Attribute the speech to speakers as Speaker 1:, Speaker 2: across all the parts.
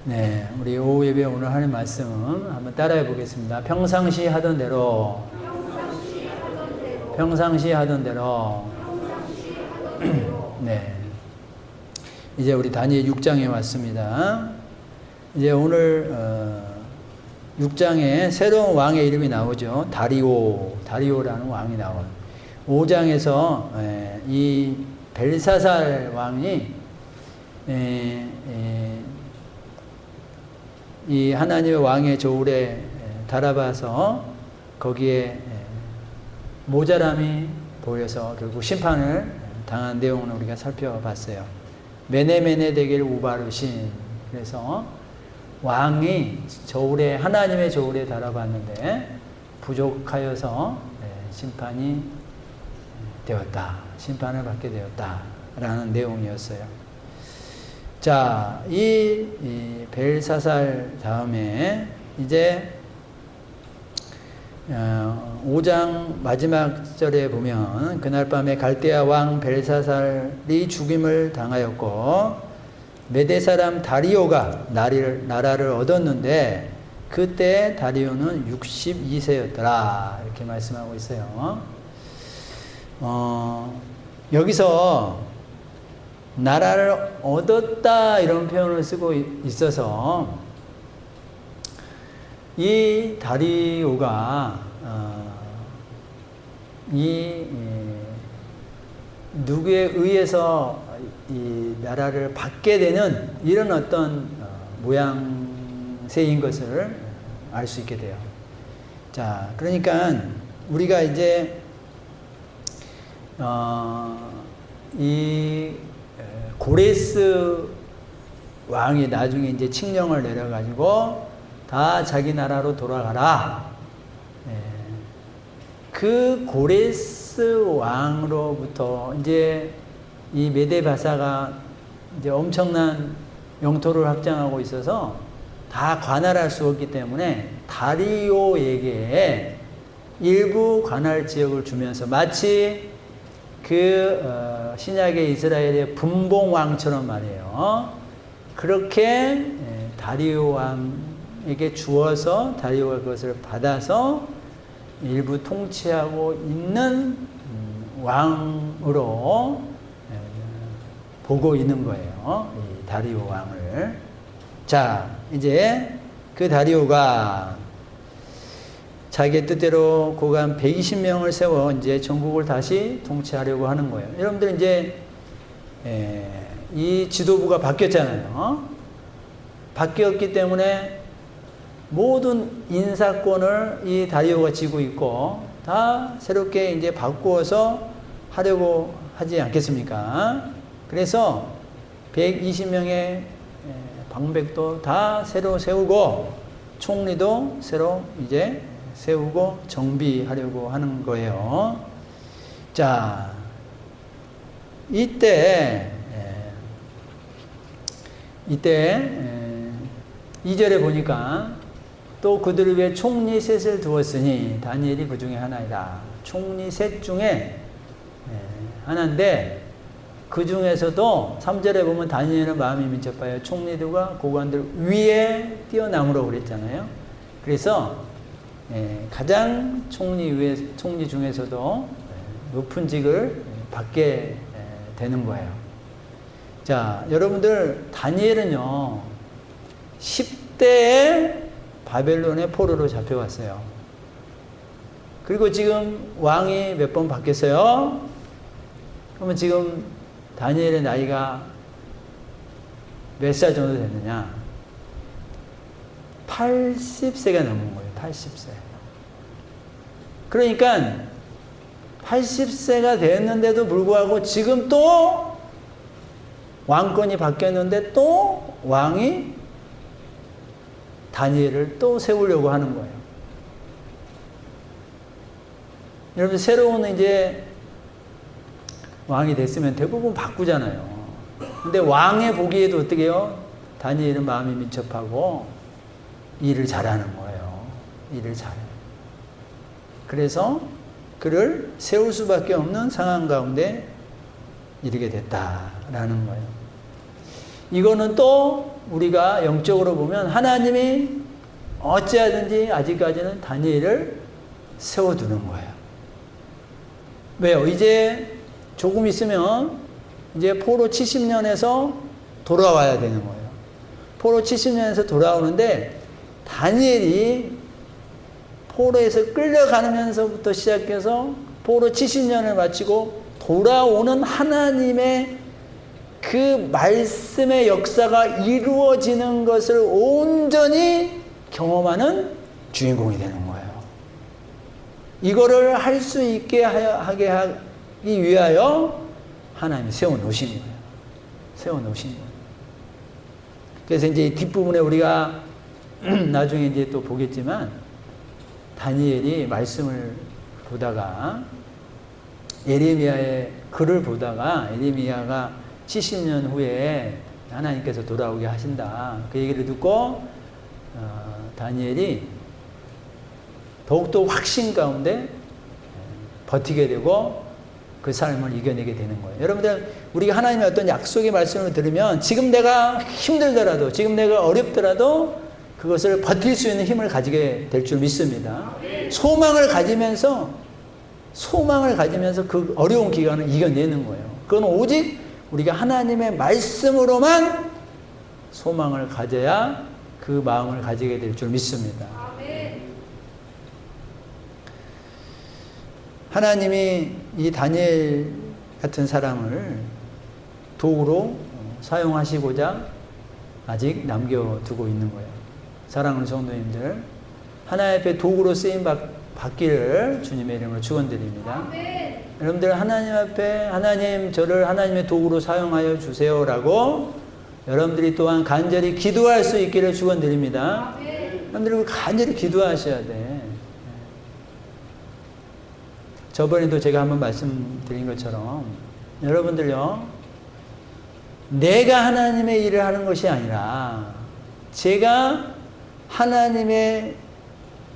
Speaker 1: 네, 우리 오후 예배 오늘 하는 말씀 한번 따라해 보겠습니다. 평상시 하던 대로, 평상시 하던 대로. 네, 이제 우리 다니엘 6장에 왔습니다. 이제 오늘 6장에 새로운 왕의 이름이 나오죠. 다리오라는 왕이 나와요. 5장에서 이 벨사살 왕이 이 하나님의 왕의 조울에 달아봐서 거기에 모자람이 보여서 결국 심판을 당한 내용을 우리가 살펴봤어요. 메네메네 데겔 우바르신. 그래서 왕이 조울에, 하나님의 조울에 달아봤는데 부족하여서 심판이 되었다. 심판을 받게 되었다라는 내용이었어요. 자, 이 벨사살 다음에 이제 5장 마지막 절에 보면 그날 밤에 갈대아 왕 벨사살이 죽임을 당하였고 메대 사람 다리오가 나라를 얻었는데 그때 다리오는 62세였더라 이렇게 말씀하고 있어요. 여기서 나라를 얻었다 이런 표현을 쓰고 있어서 이 다리오가 누구에 의해서 이 나라를 받게 되는 이런 어떤 모양새인 것을 알 수 있게 돼요. 자, 그러니까 우리가 이제 이 고레스 왕이 나중에 이제 칙령을 내려가지고 다 자기 나라로 돌아가라. 그 고레스 왕으로부터 이제 이 메데바사가 이제 엄청난 영토를 확장하고 있어서 다 관할할 수 없기 때문에 다리오에게 일부 관할 지역을 주면서 마치 신약의 이스라엘의 분봉왕처럼 말이에요. 그렇게 다리오 왕에게 주어서 다리오가 그것을 받아서 일부 통치하고 있는 왕으로 보고 있는 거예요. 이 다리오 왕을. 자, 이제 그 다리오가 자기의 뜻대로 고관 120명을 세워 이제 전국을 다시 통치하려고 하는 거예요. 여러분들 이제 이 지도부가 바뀌었잖아요. 바뀌었기 때문에 모든 인사권을 이 다리오가 쥐고 있고 다 새롭게 이제 바꾸어서 하려고 하지 않겠습니까? 그래서 120명의 방백도 다 새로 세우고 총리도 새로 이제 세우고 정비하려고 하는 거예요. 자, 이때 2절에 보니까 또 그들을 위해 총리 셋을 두었으니 다니엘이 그 중에 하나이다. 총리 셋 중에 하나인데 그 중에서도 3절에 보면 다니엘은 마음이 민첩하여 총리들과 고관들 위에 뛰어남으로 그랬잖아요. 그래서 가장 총리 중에서도 높은 직을 받게 되는 거예요. 자, 여러분들 다니엘은요 10대에 바벨론의 포로로 잡혀왔어요. 그리고 지금 왕이 몇 번 바뀌었어요? 그러면 지금 다니엘의 나이가 몇 살 정도 됐느냐? 80세가 넘은 거예요. 80세. 그러니까 80세가 됐는데도 불구하고 지금 또 왕권이 바뀌었는데 또 왕이 다니엘을 또 세우려고 하는 거예요. 여러분 새로운 이제 왕이 됐으면 대부분 바꾸잖아요. 근데 왕의 보기에도 어떻게 해요? 다니엘은 마음이 민첩하고 일을 잘하는 거예요. 일을 잘해요. 그래서 그를 세울 수밖에 없는 상황 가운데 이르게 됐다라는 거예요. 이거는 또 우리가 영적으로 보면 하나님이 어찌하든지 아직까지는 다니엘을 세워두는 거예요. 왜요? 이제 조금 있으면 이제 포로 70년에서 돌아와야 되는 거예요. 포로 70년에서 돌아오는데 다니엘이 포로에서 끌려가면서부터 시작해서 포로 70년을 마치고 돌아오는 하나님의 그 말씀의 역사가 이루어지는 것을 온전히 경험하는 주인공이 되는 거예요. 이거를 할 수 있게 하게 하기 위하여 하나님이 세워놓으신 거예요. 세워놓으신 거예요. 그래서 이제 뒷부분에 우리가 나중에 이제 또 보겠지만 다니엘이 말씀을 보다가 예레미야의 글을 보다가 예레미야가 70년 후에 하나님께서 돌아오게 하신다. 그 얘기를 듣고 다니엘이 더욱더 확신 가운데 버티게 되고 그 삶을 이겨내게 되는 거예요. 여러분들, 우리가 하나님의 어떤 약속의 말씀을 들으면 지금 내가 힘들더라도, 지금 내가 어렵더라도 그것을 버틸 수 있는 힘을 가지게 될 줄 믿습니다. 소망을 가지면서 그 어려운 기간을 이겨내는 거예요. 그건 오직 우리가 하나님의 말씀으로만 소망을 가져야 그 마음을 가지게 될 줄 믿습니다. 하나님이 이 다니엘 같은 사람을 도구로 사용하시고자 아직 남겨두고 있는 거예요. 사랑하는 성도님들, 하나님 앞에 도구로 쓰임 받기를 주님의 이름으로 축원드립니다. 여러분들, 하나님 앞에 하나님, 저를 하나님의 도구로 사용하여 주세요라고 여러분들이 또한 간절히 기도할 수 있기를 축원드립니다. 여러분들 간절히 기도하셔야 돼. 저번에도 제가 한번 말씀드린 것처럼 여러분들요, 내가 하나님의 일을 하는 것이 아니라 제가 하나님의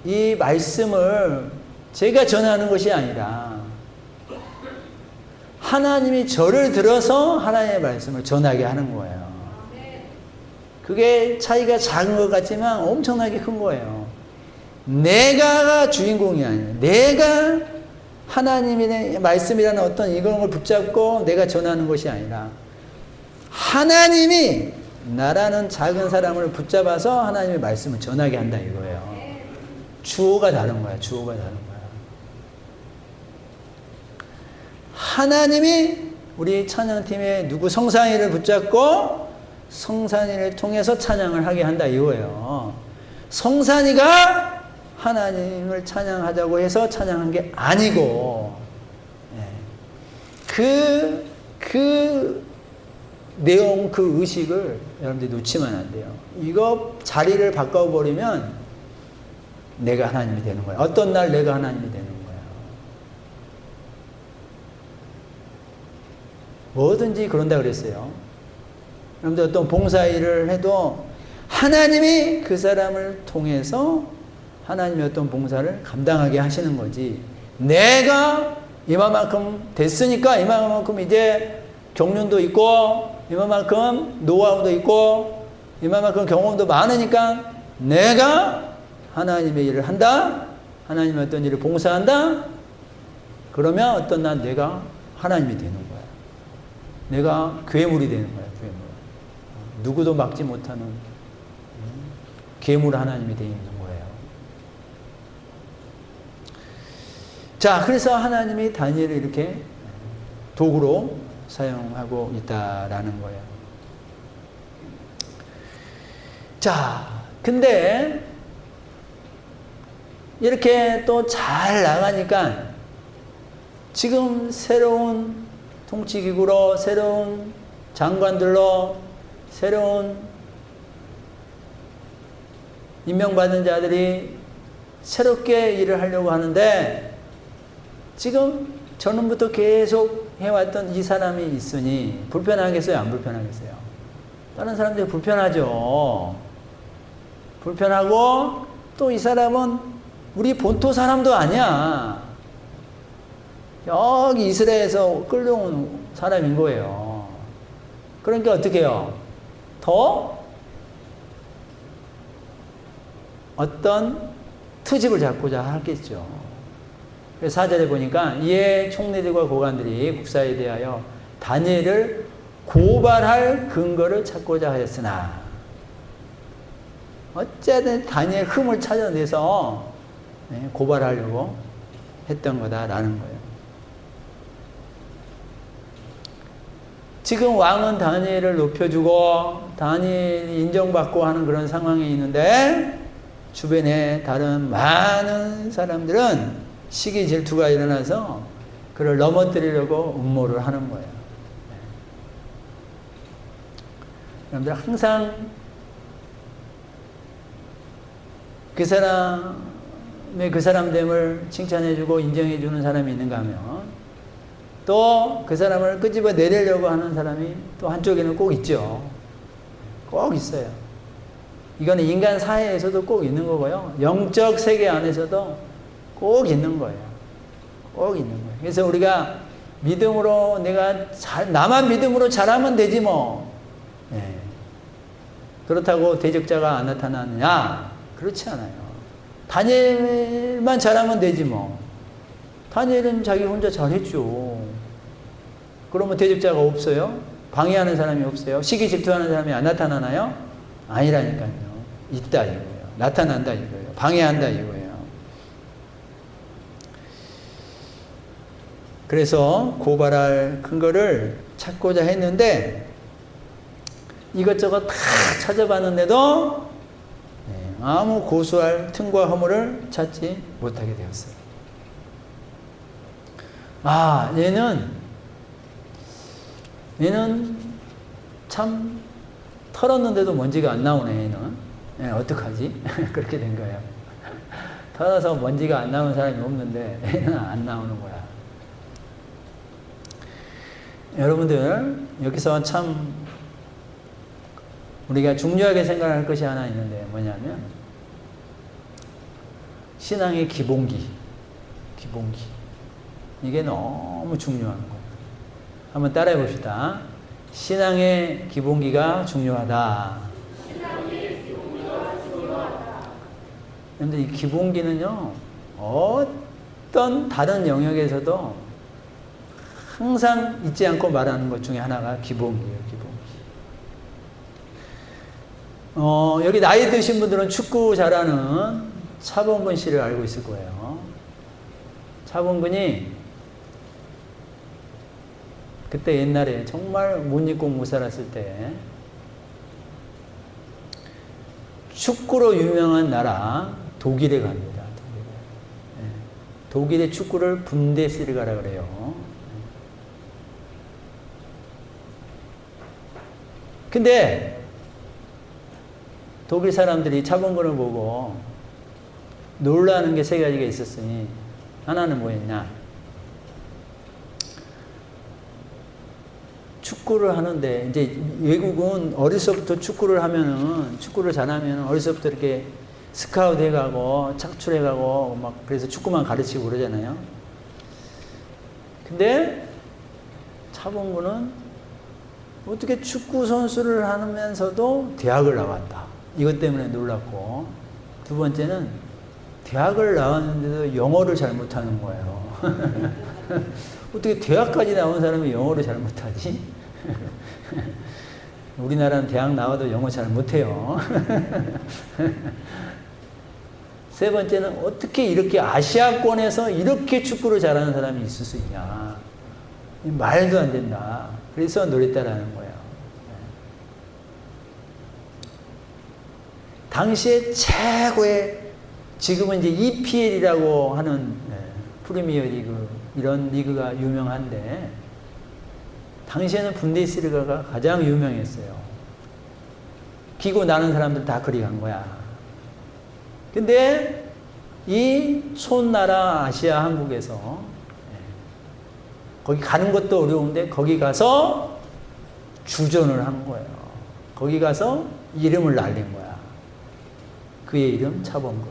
Speaker 1: 이 말씀을 제가 전하는 것이 아니라 하나님이 저를 들어서 하나님의 말씀을 전하게 하는 거예요. 그게 차이가 작은 것 같지만 엄청나게 큰 거예요. 내가 주인공이 아니에요. 내가 하나님의 말씀이라는 어떤 이런 걸 붙잡고 내가 전하는 것이 아니라 하나님이 나라는 작은 사람을 붙잡아서 하나님의 말씀을 전하게 한다 이거예요. 주어가 다른 거야. 주어가 다른 거야. 하나님이 우리 찬양팀의 누구 성산이를 붙잡고 성산이를 통해서 찬양을 하게 한다 이거예요. 성산이가 하나님을 찬양하자고 해서 찬양한 게 아니고, 그 내용, 그 의식을 여러분들이 놓치면 안 돼요. 이거 자리를 바꿔버리면 내가 하나님이 되는 거야. 어떤 날 내가 하나님이 되는 거야. 뭐든지 그런다 그랬어요. 여러분들 어떤 봉사일을 해도 하나님이 그 사람을 통해서 하나님의 어떤 봉사를 감당하게 하시는 거지. 내가 이만큼 됐으니까 이만큼 이제 경륜도 있고 이만큼 노하우도 있고 이만큼 경험도 많으니까 내가 하나님의 일을 한다. 하나님의 어떤 일을 봉사한다. 그러면 어떤 날 내가 하나님이 되는 거야. 내가 괴물이 되는 거야. 괴물. 누구도 막지 못하는 괴물 하나님이 되어 있는 거예요. 자, 그래서 하나님이 다니엘을 이렇게 도구로 사용하고 있다라는 거예요. 자, 근데 이렇게 또 잘 나가니까 지금 새로운 통치기구로, 새로운 장관들로, 새로운 임명받은 자들이 새롭게 일을 하려고 하는데 지금 전부터 계속 해왔던 이 사람이 있으니 불편하겠어요? 안 불편하겠어요? 다른 사람들이 불편하죠. 불편하고 또 이 사람은 우리 본토 사람도 아니야. 여기 이스라엘에서 끌려온 사람인 거예요. 그러니까 어떻게 해요? 더 어떤 트집을 잡고자 하겠죠. 그래서 4절에 보니까 이에 총리들과 고관들이 국사에 대하여 다니엘을 고발할 근거를 찾고자 하였으나 어쨌든 다니엘 흠을 찾아내서 고발하려고 했던 거다라는 거예요. 지금 왕은 다니엘을 높여주고 다니엘이 인정받고 하는 그런 상황에 있는데 주변에 다른 많은 사람들은 시기 질투가 일어나서 그를 넘어뜨리려고 음모를 하는 거예요. 여러분들 항상 그 사람의 그 사람됨을 칭찬해주고 인정해주는 사람이 있는가 하면 또 그 사람을 끄집어 내리려고 하는 사람이 또 한쪽에는 꼭 있죠. 꼭 있어요. 이거는 인간 사회에서도 꼭 있는 거고요. 영적 세계 안에서도 꼭 있는 거예요. 꼭 있는 거예요. 그래서 우리가 믿음으로 나만 믿음으로 잘하면 되지 뭐. 네. 그렇다고 대적자가 안 나타나느냐? 그렇지 않아요. 다니엘만 잘하면 되지 뭐. 다니엘은 자기 혼자 잘했죠. 그러면 대적자가 없어요? 방해하는 사람이 없어요? 시기 질투하는 사람이 안 나타나나요? 아니라니까요. 있다 이거예요. 나타난다 이거예요. 방해한다 이거예요. 그래서 고발할 근거를 찾고자 했는데 이것저것 다 찾아봤는데도 아무 고소할 틈과 허물을 찾지 못하게 되었어요. 아, 얘는 참 털었는데도 먼지가 안 나오네, 얘는. 어떡하지? 그렇게 된 거예요. 털어서 먼지가 안 나오는 사람이 없는데 얘는 안 나오는 거야. 여러분들, 여기서 참 우리가 중요하게 생각할 것이 하나 있는데 뭐냐면 신앙의 기본기. 이게 너무 중요한 거예요. 한번 따라해 봅시다. 신앙의 기본기가 중요하다. 그런데 이 기본기는요, 어떤 다른 영역에서도 항상 잊지 않고 말하는 것 중에 하나가 기본기예요, 기본기. 여기 나이 드신 분들은 축구 잘하는 차범근 씨를 알고 있을 거예요. 차범근이 그때 옛날에 정말 못 입고 못 살았을 때 축구로 유명한 나라 독일에 갑니다. 독일의 축구를 분데스리가라 그래요. 근데 독일 사람들이 차범근을 보고 놀라는 게 세 가지가 있었으니 하나는 뭐였냐? 축구를 하는데 이제 외국은 어려서부터 축구를 잘하면 어려서부터 이렇게 스카우트 해가고 착출해가고 막 그래서 축구만 가르치고 그러잖아요. 근데 차범근은 어떻게 축구 선수를 하면서도 대학을 나왔다. 이것 때문에 놀랐고, 두 번째는 대학을 나왔는데도 영어를 잘 못하는 거예요. 어떻게 대학까지 나온 사람이 영어를 잘 못하지? 우리나라는 대학 나와도 영어 잘 못해요. 세 번째는 어떻게 이렇게 아시아권에서 이렇게 축구를 잘하는 사람이 있을 수 있냐. 말도 안 된다. 그래서 놀랬다라는 거예요. 당시에 최고의, 지금은 이제 EPL이라고 하는 프리미어 리그, 이런 리그가 유명한데, 당시에는 분데스리가가 가장 유명했어요. 기고 나는 사람들 다 그리 간 거야. 근데 이 촌나라 아시아 한국에서 거기 가는 것도 어려운데 거기 가서 주전을 한 거예요. 거기 가서 이름을 날린 거야. 그의 이름 차범근.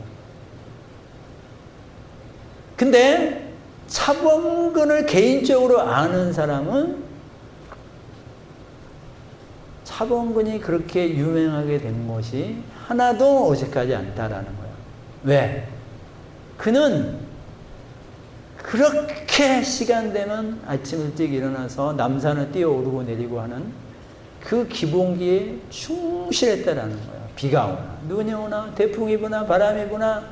Speaker 1: 근데 차범근을 개인적으로 아는 사람은 사범근이 그렇게 유명하게 된 것이 하나도 어색하지 않다라는 거예요. 왜? 그는 그렇게 시간 되면 아침 일찍 일어나서 남산을 뛰어오르고 내리고 하는 그 기본기에 충실했다라는 거예요. 비가 오나 눈이 오나 태풍이 부나 바람이 부나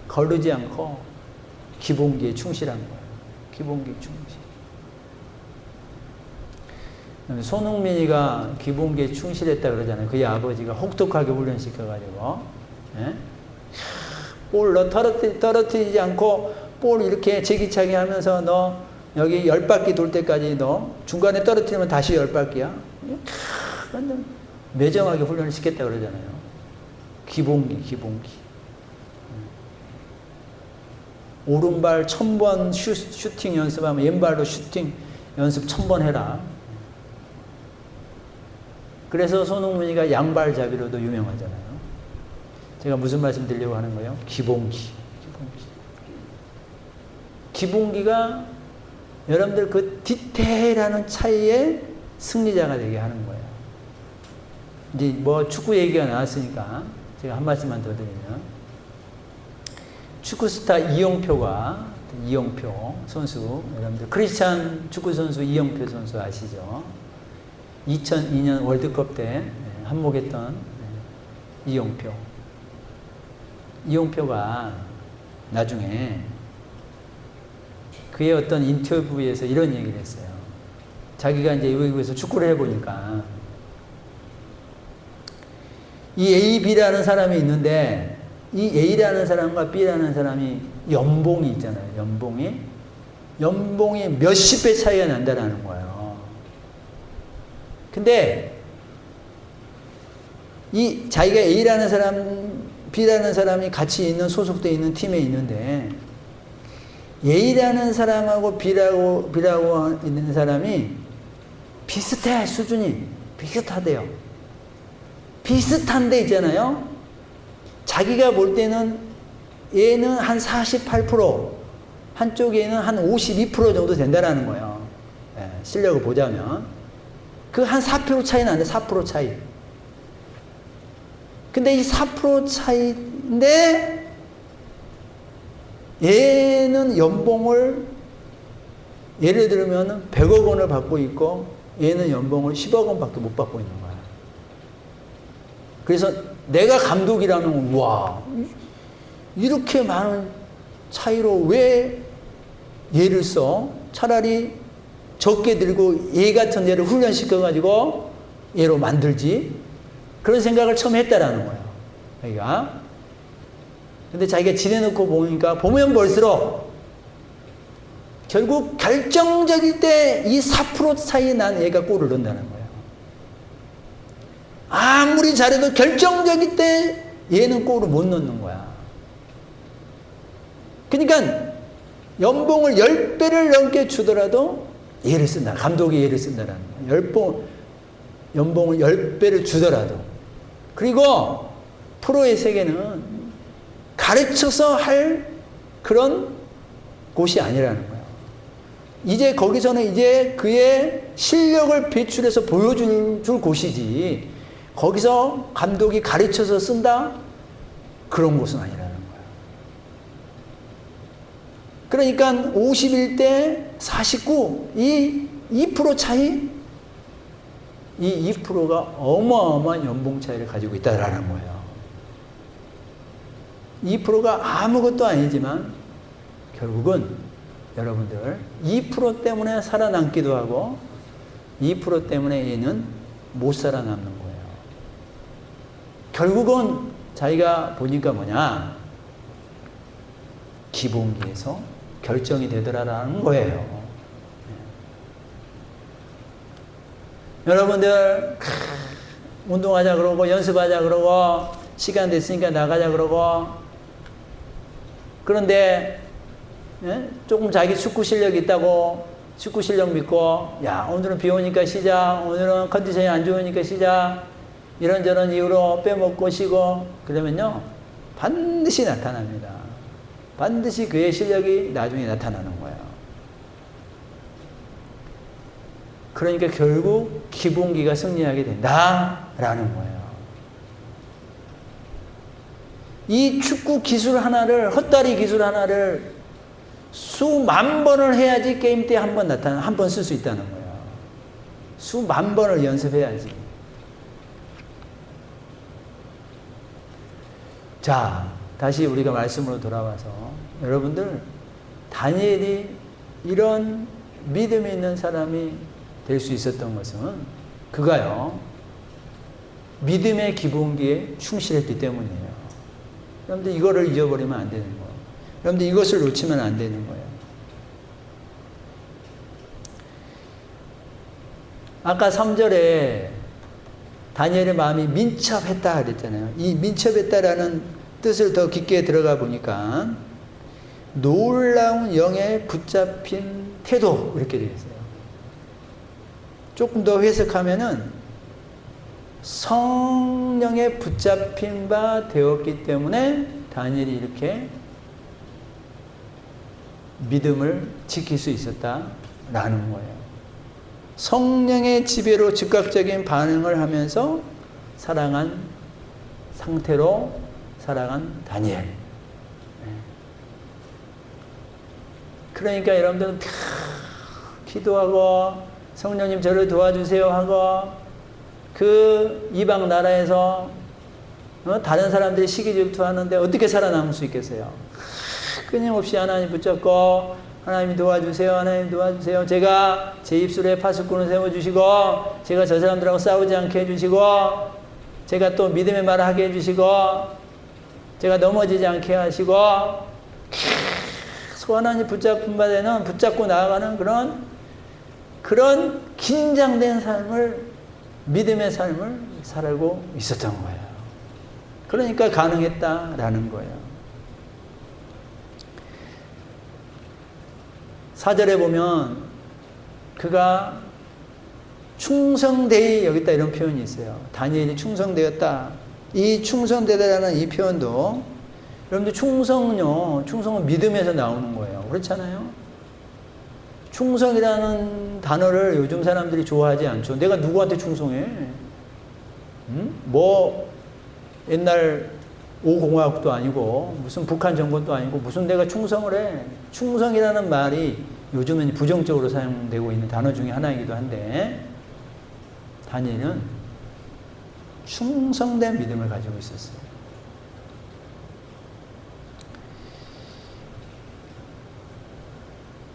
Speaker 1: 거르지 않고 기본기에 충실한 거예요. 기본기 충실. 손흥민이가 기본기에 충실했다 그러잖아요. 그의 아버지가 혹독하게 훈련시켜가지고, 예? 볼 너 떨어뜨리지 않고 볼 이렇게 제기차기 하면서 너 여기 10바퀴 돌 때까지 너 중간에 떨어뜨리면 다시 10바퀴야. 완전 매정하게 훈련을 시켰다 그러잖아요. 기본기. 오른발 1000번 슈팅 연습하면 왼발로 슈팅 연습 1000번 해라. 그래서 손흥민이가 양발잡이로도 유명하잖아요. 제가 무슨 말씀 드리려고 하는 거예요? 기본기가 여러분들 그 디테일하는 차이에 승리자가 되게 하는 거예요. 이제 뭐 축구 얘기가 나왔으니까 제가 한 말씀만 더 드리면, 축구 스타 이영표 선수, 여러분들 크리스찬 축구 선수 이영표 선수 아시죠? 2002년 월드컵 때 한몫했던 이영표가 나중에 그의 어떤 인터뷰에서 이런 얘기를 했어요. 자기가 이제 외국에서 축구를 해보니까 이 A, B라는 사람이 있는데 이 A라는 사람과 B라는 사람이 연봉이 있잖아요. 연봉이 몇십 배 차이가 난다는 거예요. 근데 이 자기가 A라는 사람, B라는 사람이 같이 있는 소속돼 있는 팀에 있는데 A라는 사람하고 B라고 있는 사람이 비슷해. 수준이 비슷하대요. 비슷한데 있잖아요. 자기가 볼 때는 얘는 한 48%, 한쪽에는 한 52% 정도 된다라는 거예요. 네, 실력을 보자면. 그 한 4% 차이는 안 돼. 4% 차이. 근데 이 4% 차이인데 얘는 연봉을 예를 들면 100억 원을 받고 있고 얘는 연봉을 10억 원밖에 못 받고 있는 거야. 그래서 내가 감독이라면 와, 이렇게 많은 차이로 왜 얘를 써? 차라리 적게 들고 얘 같은 애를 훈련시켜가지고 얘로 만들지. 그런 생각을 처음 했다라는 거예요. 자기가. 근데 자기가 지내놓고 보면 볼수록 결국 결정적일 때 이 4% 차이 난 얘가 골을 넣는다는 거예요. 아무리 잘해도 결정적일 때 얘는 골을 못 넣는 거야. 그러니까 연봉을 10배를 넘게 주더라도 얘를 쓴다. 감독이 얘를 쓴다는 거예요. 연봉을 10배를 주더라도. 그리고 프로의 세계는 가르쳐서 할 그런 곳이 아니라는 거예요. 이제 거기서는 이제 그의 실력을 배출해서 보여줄 곳이지, 거기서 감독이 가르쳐서 쓴다? 그런 곳은 아니라는 거예요. 그러니까 51대 49, 이 2% 차이, 이 2%가 어마어마한 연봉 차이를 가지고 있다라는 거예요. 2%가 아무것도 아니지만 결국은 여러분들 2% 때문에 살아남기도 하고 2% 때문에 얘는 못 살아남는 거예요. 결국은 자기가 보니까 뭐냐? 기본기에서 결정이 되더라라는 거예요. 여러분들 운동하자 그러고 연습하자 그러고 시간 됐으니까 나가자 그러고, 그런데 조금 자기 축구 실력이 있다고 축구 실력 믿고, 야 오늘은 비 오니까 쉬자, 오늘은 컨디션이 안 좋으니까 쉬자, 이런저런 이유로 빼먹고 쉬고 그러면요 반드시 나타납니다. 반드시 그의 실력이 나중에 나타나는 거예요. 그러니까 결국 기본기가 승리하게 된다라는 거예요. 이 축구 기술 하나를, 헛다리 기술 하나를 수만 번을 해야지 게임 때 한 번 쓸 수 있다는 거예요. 수만 번을 연습해야지. 자, 다시 우리가 말씀으로 돌아와서 여러분들, 다니엘이 이런 믿음이 있는 사람이 될 수 있었던 것은 그가요, 믿음의 기본기에 충실했기 때문이에요. 여러분들 이거를 잊어버리면 안 되는 거예요. 여러분들 이것을 놓치면 안 되는 거예요. 아까 3절에 다니엘의 마음이 민첩했다 그랬잖아요. 이 민첩했다라는 뜻을 더 깊게 들어가 보니까 놀라운 영에 붙잡힌 태도 이렇게 되어 있어요. 조금 더 해석하면은 성령에 붙잡힌 바 되었기 때문에 다니엘이 이렇게 믿음을 지킬 수 있었다라는 거예요. 성령의 지배로 즉각적인 반응을 하면서 살아간 상태로 살아간 다니엘. 그러니까 여러분들은 기도하고 성령님 저를 도와주세요 하고 그 이방 나라에서 다른 사람들이 시기 질투하는데 어떻게 살아남을 수 있겠어요? 끊임없이 하나님 붙잡고 하나님 도와주세요, 하나님 도와주세요. 제가 제 입술에 파수꾼을 세워주시고 제가 저 사람들하고 싸우지 않게 해주시고 제가 또 믿음의 말을 하게 해주시고 제가 넘어지지 않게 하시고 하나님 붙잡힌 바 되는 붙잡고 나아가는 그런 긴장된 삶을, 믿음의 삶을 살고 있었던 거예요. 그러니까 가능했다라는 거예요. 4절에 보면 그가 충성되이 여겼다 이런 표현이 있어요. 다니엘이 충성되었다. 이 충성되다라는 이 표현도 여러분들 충성은 믿음에서 나오는 거예요. 그렇잖아요. 충성이라는 단어를 요즘 사람들이 좋아하지 않죠. 내가 누구한테 충성해? 뭐 옛날 5공화국도 아니고 무슨 북한 정권도 아니고 무슨 내가 충성을 해. 충성이라는 말이 요즘은 부정적으로 사용되고 있는 단어 중에 하나이기도 한데 다니엘은 충성된 믿음을 가지고 있었어요.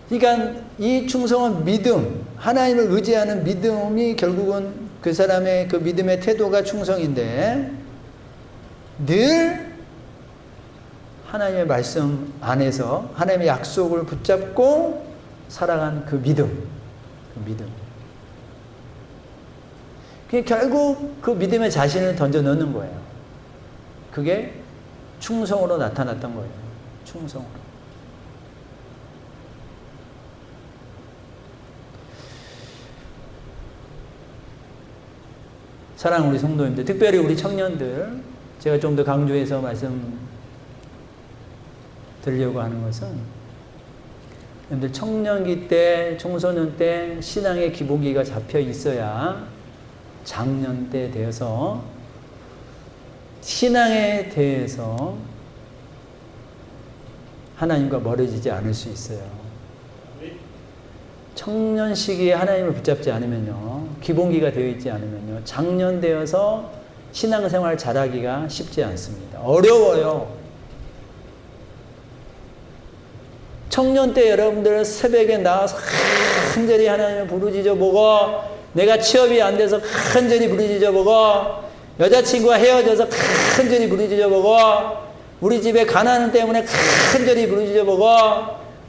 Speaker 1: 그러니까 이 충성은 믿음, 하나님을 의지하는 믿음이 결국은 그 사람의 그 믿음의 태도가 충성인데 늘 하나님의 말씀 안에서 하나님의 약속을 붙잡고 살아간 그 믿음. 그게 결국 그 믿음의 자신을 던져 넣는 거예요. 그게 충성으로 나타났던 거예요. 충성으로. 사랑하는 우리 성도님들, 특별히 우리 청년들, 제가 좀 더 강조해서 말씀 드리려고 하는 것은 여러분들 청년기 때, 청소년 때 신앙의 기본기가 잡혀 있어야 장년 때 되어서 신앙에 대해서 하나님과 멀어지지 않을 수 있어요. 청년 시기에 하나님을 붙잡지 않으면요, 기본기가 되어 있지 않으면요, 장년 되어서 신앙생활 잘하기가 쉽지 않습니다. 어려워요. 청년 때 여러분들 새벽에 나와서 간절히 하나님을 부르짖어 보고, 내가 취업이 안 돼서 간절히 부르짖어 보고, 여자친구와 헤어져서 간절히 부르짖어 보고, 우리 집에 가난 때문에 간절히 부르짖어 보고,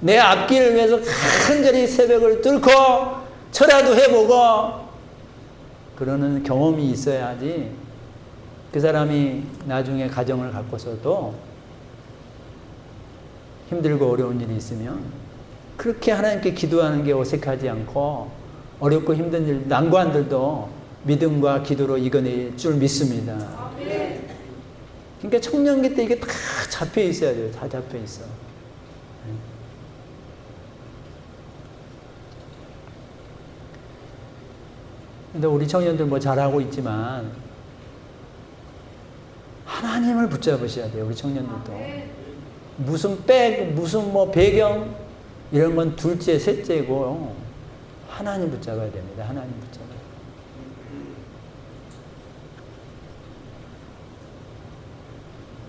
Speaker 1: 내 앞길을 위해서 간절히 새벽을 뚫고 철야도 해보고, 그러는 경험이 있어야지 그 사람이 나중에 가정을 갖고서도 힘들고 어려운 일이 있으면 그렇게 하나님께 기도하는 게 어색하지 않고 어렵고 힘든 일, 난관들도 믿음과 기도로 이겨낼 줄 믿습니다. 그러니까 청년기 때 이게 다 잡혀 있어야 돼요. 다 잡혀 있어. 근데 우리 청년들 뭐 잘하고 있지만 하나님을 붙잡으셔야 돼요. 우리 청년들도. 무슨 뭐 배경 이런 건 둘째, 셋째고 하나님 붙잡아야 됩니다. 하나님 붙잡아야 돼요.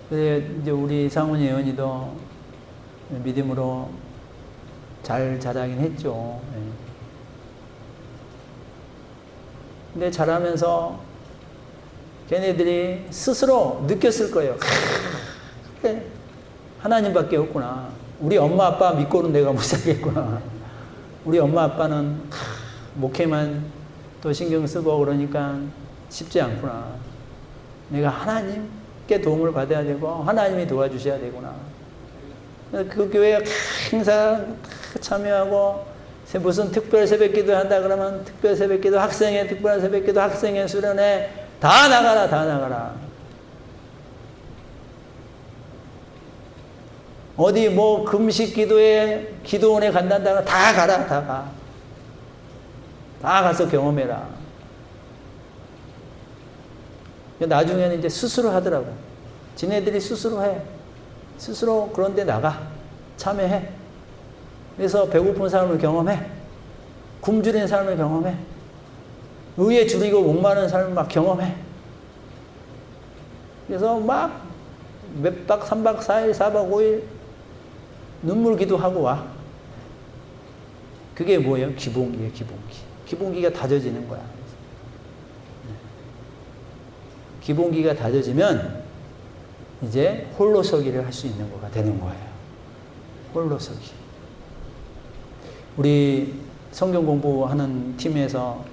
Speaker 1: 그래 이제 우리 상훈이 예언이도 믿음으로 잘 자라긴 했죠. 근데 자라면서 걔네들이 스스로 느꼈을 거예요. 하나님밖에 없구나. 우리 엄마 아빠 믿고는 내가 못 살겠구나. 우리 엄마 아빠는 목회만 또 신경 쓰고 그러니까 쉽지 않구나. 내가 하나님께 도움을 받아야 되고 하나님이 도와주셔야 되구나. 그 교회 행사 참여하고 무슨 특별 새벽기도 한다 그러면 특별 새벽기도 학생회, 특별 새벽기도 학생회 수련회 다 나가라, 다 나가라. 어디 뭐 금식 기도회, 기도원에 간단다 다 가라, 다 가. 다 가서 경험해라. 나중에는 이제 스스로 하더라고. 지네들이 스스로 해. 스스로 그런데 나가. 참여해. 그래서 배고픈 삶을 경험해. 굶주린 삶을 경험해. 의에 줄이고 목마른 삶을 막 경험해. 그래서 막 몇 박, 3박 4일, 4박 5일 눈물 기도하고 와. 그게 뭐예요? 기본기예요, 기본기. 기본기가 다져지는 거야. 기본기가 다져지면 이제 홀로서기를 할 수 있는 거가 되는 거예요. 홀로서기. 우리 성경 공부하는 팀에서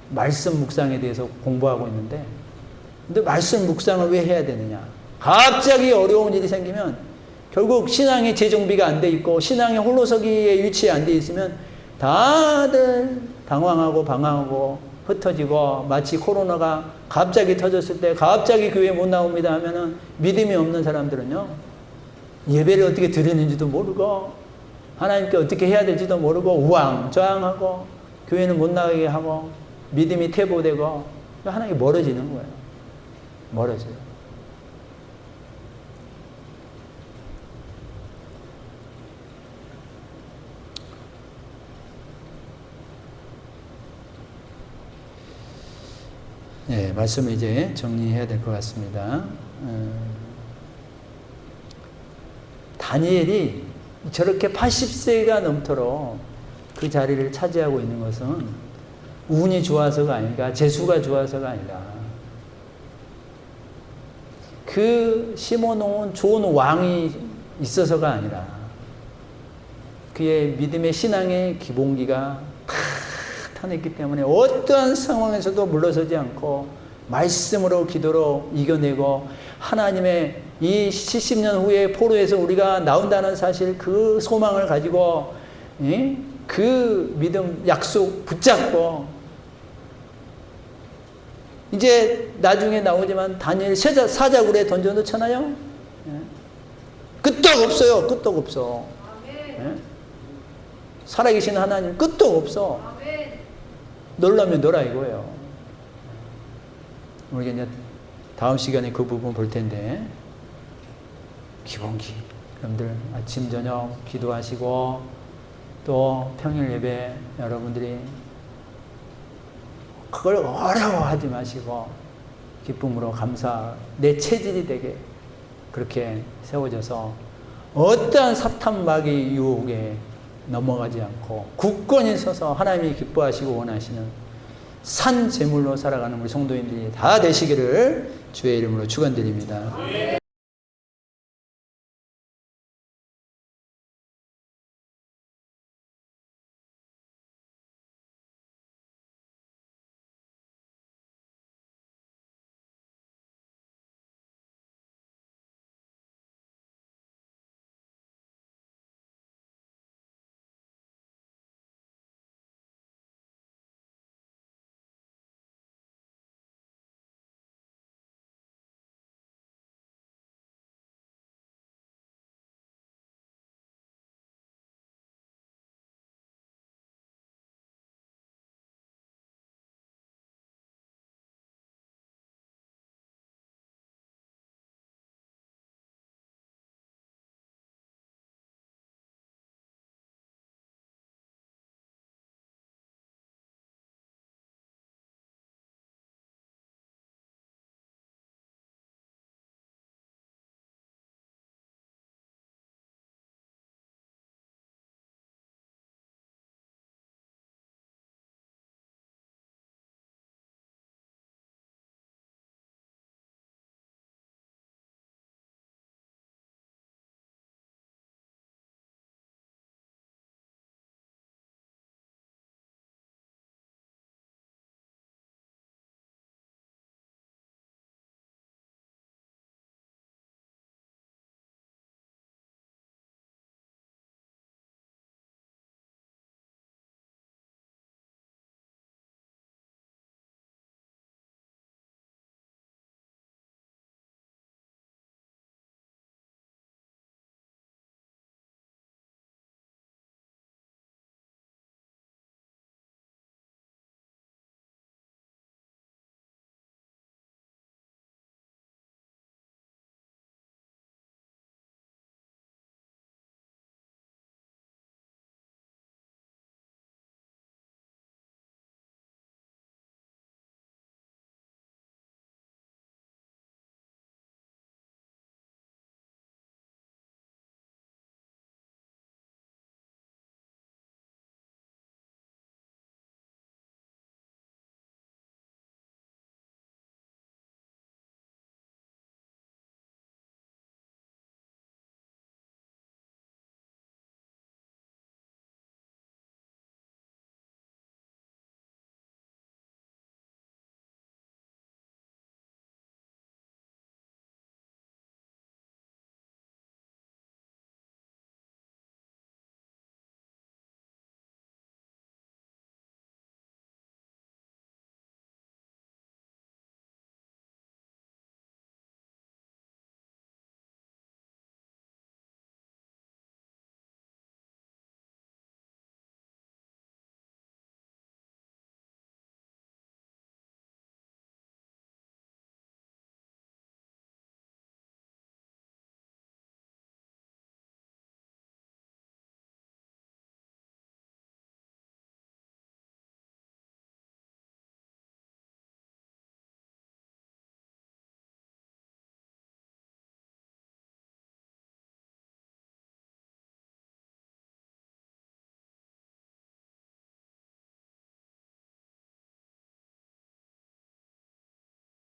Speaker 1: 말씀 묵상에 대해서 공부하고 있는데, 근데 말씀 묵상을 왜 해야 되느냐? 갑자기 어려운 일이 생기면 결국 신앙의 재정비가 안 돼 있고 신앙의 홀로서기에 위치에 안 돼 있으면 다들 당황하고 방황하고 흩어지고, 마치 코로나가 갑자기 터졌을 때 갑자기 교회 못 나옵니다 하면은 믿음이 없는 사람들은요, 예배를 어떻게 드리는지도 모르고 하나님께 어떻게 해야 될지도 모르고 우왕좌왕하고 교회는 못 나가게 하고 믿음이 퇴보되고 하나님이 멀어지는 거예요. 멀어져요. 네, 말씀을 이제 정리해야 될 것 같습니다. 다니엘이 저렇게 80세가 넘도록 그 자리를 차지하고 있는 것은 운이 좋아서가 아니라, 재수가 좋아서가 아니라, 그 심어놓은 좋은 왕이 있어서가 아니라 그의 믿음의 신앙의 기본기가 탄했기 때문에 어떠한 상황에서도 물러서지 않고 말씀으로 기도로 이겨내고, 하나님의 이 70년 후에 포로에서 우리가 나온다는 사실, 그 소망을 가지고 그 믿음 약속 붙잡고, 이제 나중에 나오지만 다니엘 사자굴에 던져놓잖아요. 끄떡 없어요. 끄떡 없어. 살아계신 하나님 끄떡 없어. 놀라면 놀아 이거예요. 우리가 이제 다음 시간에 그 부분 볼 텐데, 기본기. 여러분들 아침 저녁 기도하시고 또 평일 예배 여러분들이 그걸 어려워하지 마시고 기쁨으로 감사, 내 체질이 되게 그렇게 세워져서 어떠한 사탄 마귀 유혹에 넘어가지 않고 굳건히 서서 하나님이 기뻐하시고 원하시는 산 제물로 살아가는 우리 성도인들이 다 되시기를 주의 이름으로 축원드립니다.